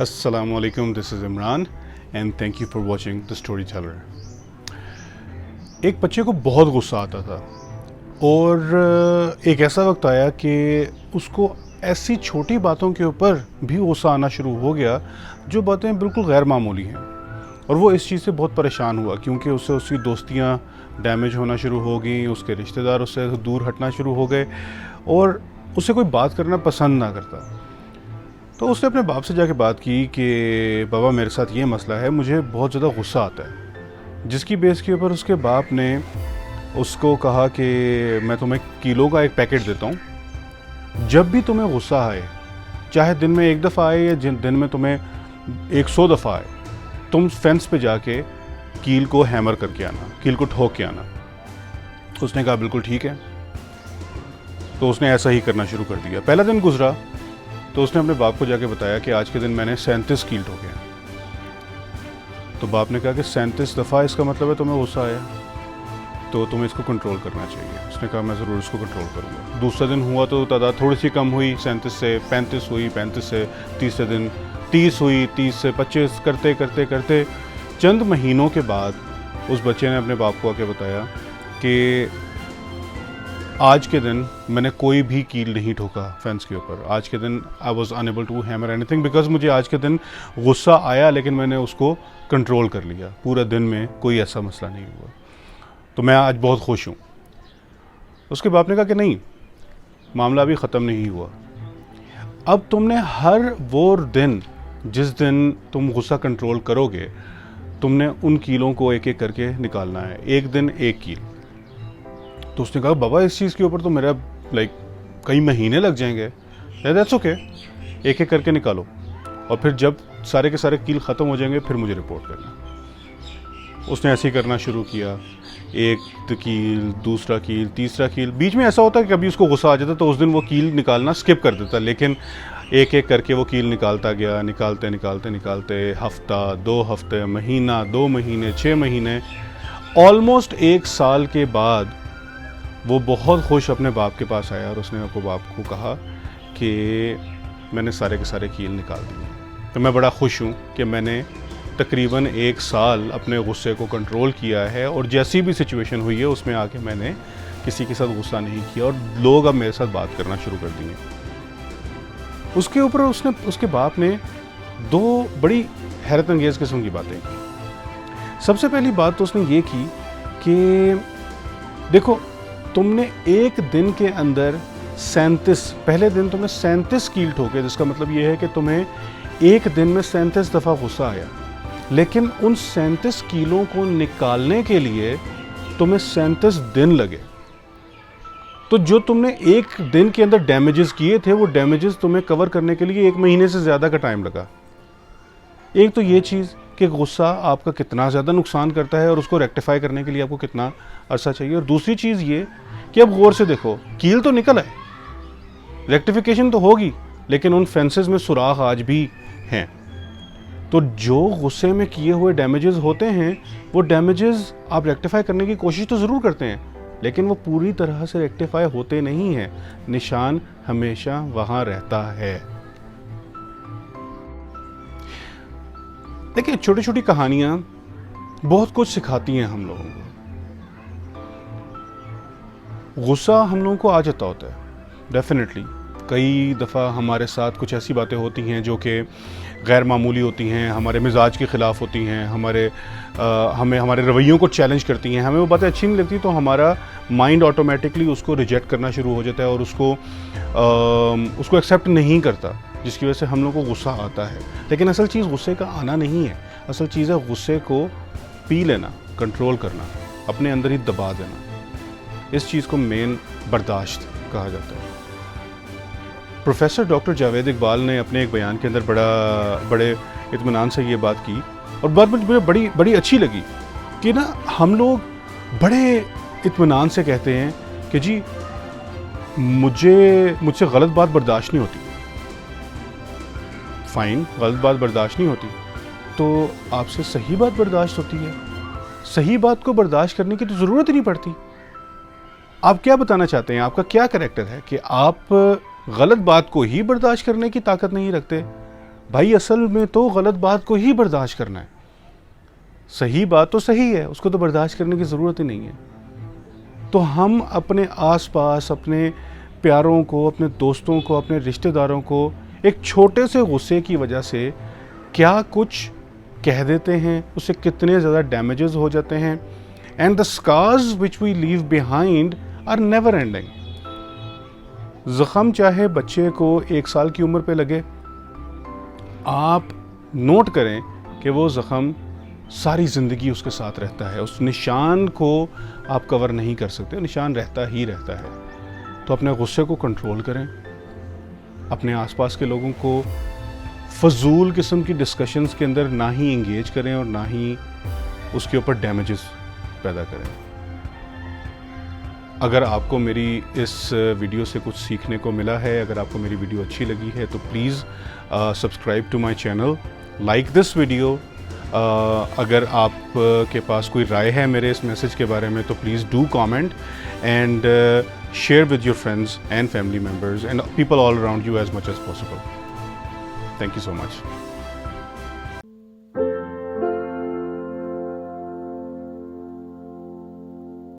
Assalamualaikum, this is Imran and thank you for watching The Storyteller। एक बच्चे को बहुत गुस्सा आता था और एक ऐसा वक्त आया कि उसको ऐसी छोटी बातों के ऊपर भी गुस्सा आना शुरू हो गया जो बातें बिल्कुल गैर मामूली हैं, और वो इस चीज़ से बहुत परेशान हुआ क्योंकि उससे उसकी दोस्तियाँ डैमेज होना शुरू हो गई, उसके रिश्तेदार उससे दूर हटना शुरू हो गए और उससे कोई बात करना पसंद ना करता। तो उसने अपने बाप से जाके बात की कि बाबा मेरे साथ ये मसला है, मुझे बहुत ज़्यादा गुस्सा आता है। जिसकी बेस के ऊपर उसके बाप ने उसको कहा कि मैं तुम्हें किलो का एक पैकेट देता हूँ, जब भी तुम्हें गुस्सा आए, चाहे दिन में एक दफ़ा आए या दिन में तुम्हें 100 दफ़ा आए, तुम फेंस पे जाके कील को हैमर करके आना, कील को ठोक के आना। उसने कहा बिल्कुल ठीक है। तो उसने ऐसा ही करना शुरू कर दिया। पहला दिन गुजरा तो उसने अपने बाप को जाके बताया कि आज के दिन मैंने 37 कील ठोके हैं। तो बाप ने कहा कि 37 दफ़ा इसका मतलब है तुम्हें गुस्सा आया, तो तुम्हें इसको कंट्रोल करना चाहिए। उसने कहा मैं ज़रूर इसको कंट्रोल करूँगा। दूसरा दिन हुआ तो तादाद थोड़ी सी कम हुई, 37 से 35 हुई, 35 से तीसरे दिन 30 हुई, 30 से 25 करते करते करते चंद महीनों के बाद उस बच्चे ने अपने बाप को आके बताया कि आज के दिन मैंने कोई भी कील नहीं ठोका फेंस के ऊपर। आज के दिन I was unable to hammer anything because मुझे आज के दिन गुस्सा आया लेकिन मैंने उसको कंट्रोल कर लिया। पूरा दिन में कोई ऐसा मसला नहीं हुआ, तो मैं आज बहुत खुश हूँ। उसके बाप ने कहा कि नहीं, मामला अभी ख़त्म नहीं हुआ। अब तुमने हर वो दिन जिस दिन तुम गुस्सा कंट्रोल करोगे, तुमने उन कीलों को एक एक करके निकालना है, एक दिन एक कील। तो उसने कहा बाबा इस चीज़ के ऊपर तो मेरा कई महीने लग जाएंगे। दैट्स ओके, एक एक करके निकालो और फिर जब सारे के सारे कील ख़त्म हो जाएंगे फिर मुझे रिपोर्ट करना। उसने ऐसे ही करना शुरू किया, एक कील, दूसरा कील, तीसरा कील। बीच में ऐसा होता है कि कभी उसको गुस्सा आ जाता तो उस दिन वो कील निकालना स्किप कर देता, लेकिन एक एक करके वो कील निकालता गया। निकालते निकालते निकालते हफ्ता, 2 हफ्ते, महीना, 2 महीने, 6 महीने, ऑलमोस्ट 1 साल के बाद वो बहुत खुश अपने बाप के पास आया और उसने अपने बाप को कहा कि मैंने सारे के सारे कील निकाल दिए। तो मैं बड़ा खुश हूँ कि मैंने तकरीबन 1 साल अपने गुस्से को कंट्रोल किया है और जैसी भी सिचुएशन हुई है उसमें आके मैंने किसी के साथ गुस्सा नहीं किया और लोग अब मेरे साथ बात करना शुरू कर दिए। उसके ऊपर उसके बाप ने 2 बड़ी हैरत अंगेज़ किस्म की बातें की। सबसे पहली बात तो उसने ये की कि देखो, तुमने एक दिन के अंदर 37, पहले दिन तुमने 37 कील ठोके, जिसका मतलब ये है कि तुम्हें एक दिन में 37 दफ़ा गुस्सा आया, लेकिन उन 37 कीलों को निकालने के लिए तुम्हें 37 दिन लगे। तो जो तुमने एक दिन के अंदर डैमेजेस किए थे वो डैमेजेस तुम्हें कवर करने के लिए 1 महीने से ज़्यादा का टाइम लगा। एक तो ये चीज़ कि गुस्सा आपका कितना ज़्यादा नुकसान करता है और उसको रेक्टिफाई करने के लिए आपको कितना अरसा चाहिए, और दूसरी चीज़ ये कि अब गौर से देखो, कील तो निकल है, रेक्टिफिकेशन तो होगी, लेकिन उन फेंसेस में सुराख आज भी हैं। तो जो गुस्से में किए हुए डैमेजेस होते हैं वो डैमेजेस आप रेक्टिफाई करने की कोशिश तो ज़रूर करते हैं, लेकिन वो पूरी तरह से रेक्टिफाई होते नहीं हैं। निशान हमेशा वहाँ रहता है। देखिए, छोटी छोटी कहानियाँ बहुत कुछ सिखाती हैं हम लोगों को। गुस्सा हम लोगों को आ जाता होता है डेफिनेटली। कई दफ़ा हमारे साथ कुछ ऐसी बातें होती हैं जो कि गैर मामूली होती हैं, हमारे मिजाज के ख़िलाफ़ होती हैं, हमें हमारे रवैयों को चैलेंज करती हैं। हमें वो बातें अच्छी नहीं लगती तो हमारा माइंड ऑटोमेटिकली उसको रिजेक्ट करना शुरू हो जाता है और उसको एक्सेप्ट नहीं करता, जिसकी वजह से हम लोग को गुस्सा आता है। लेकिन असल चीज़ गुस्से का आना नहीं है, असल चीज़ है गुस्से को पी लेना, कंट्रोल करना, अपने अंदर ही दबा देना। इस चीज़ को मेन बर्दाश्त कहा जाता है। प्रोफेसर डॉक्टर जावेद इकबाल ने अपने एक बयान के अंदर बड़े इत्मीनान से ये बात की और बात मुझे बड़ी अच्छी लगी कि ना, हम लोग बड़े इत्मीनान से कहते हैं कि जी मुझसे गलत बात बर्दाश्त नहीं होती। फ़ाइन, गलत बात बर्दाश्त नहीं होती तो आपसे सही बात बर्दाश्त होती है। सही बात को बर्दाश्त करने की तो ज़रूरत ही नहीं पड़ती। आप क्या बताना चाहते हैं? आपका क्या कैरेक्टर है कि आप गलत बात को ही बर्दाश्त करने की ताकत नहीं रखते? भाई असल में तो गलत बात को ही बर्दाश्त करना है, सही बात तो सही है, उसको तो बर्दाश्त करने की ज़रूरत ही नहीं है। तो हम अपने आसपास अपने प्यारों को, अपने दोस्तों को, अपने रिश्तेदारों को एक छोटे से गुस्से की वजह से क्या कुछ कह देते हैं, उससे कितने ज़्यादा डैमेजेस हो जाते हैं। And the scars which we leave behind are never ending. ज़ख़म चाहे बच्चे को 1 साल की उम्र पे लगे, आप नोट करें कि वो ज़ख़म सारी ज़िंदगी उसके साथ रहता है, उस निशान को आप कवर नहीं कर सकते, निशान रहता ही रहता है। तो अपने गुस्से को कंट्रोल करें, अपने आसपास के लोगों को फजूल किस्म की डिस्कशंस के अंदर ना ही इंगेज करें और ना ही उसके ऊपर डैमेजेस पैदा करें। अगर आपको मेरी इस वीडियो से कुछ सीखने को मिला है, अगर आपको मेरी वीडियो अच्छी लगी है तो please subscribe to my channel, like this video. अगर आप के पास कोई राय है मेरे इस मैसेज के बारे में तो please do comment and share with your friends and family members and people all around you as much as possible. Thank you so much.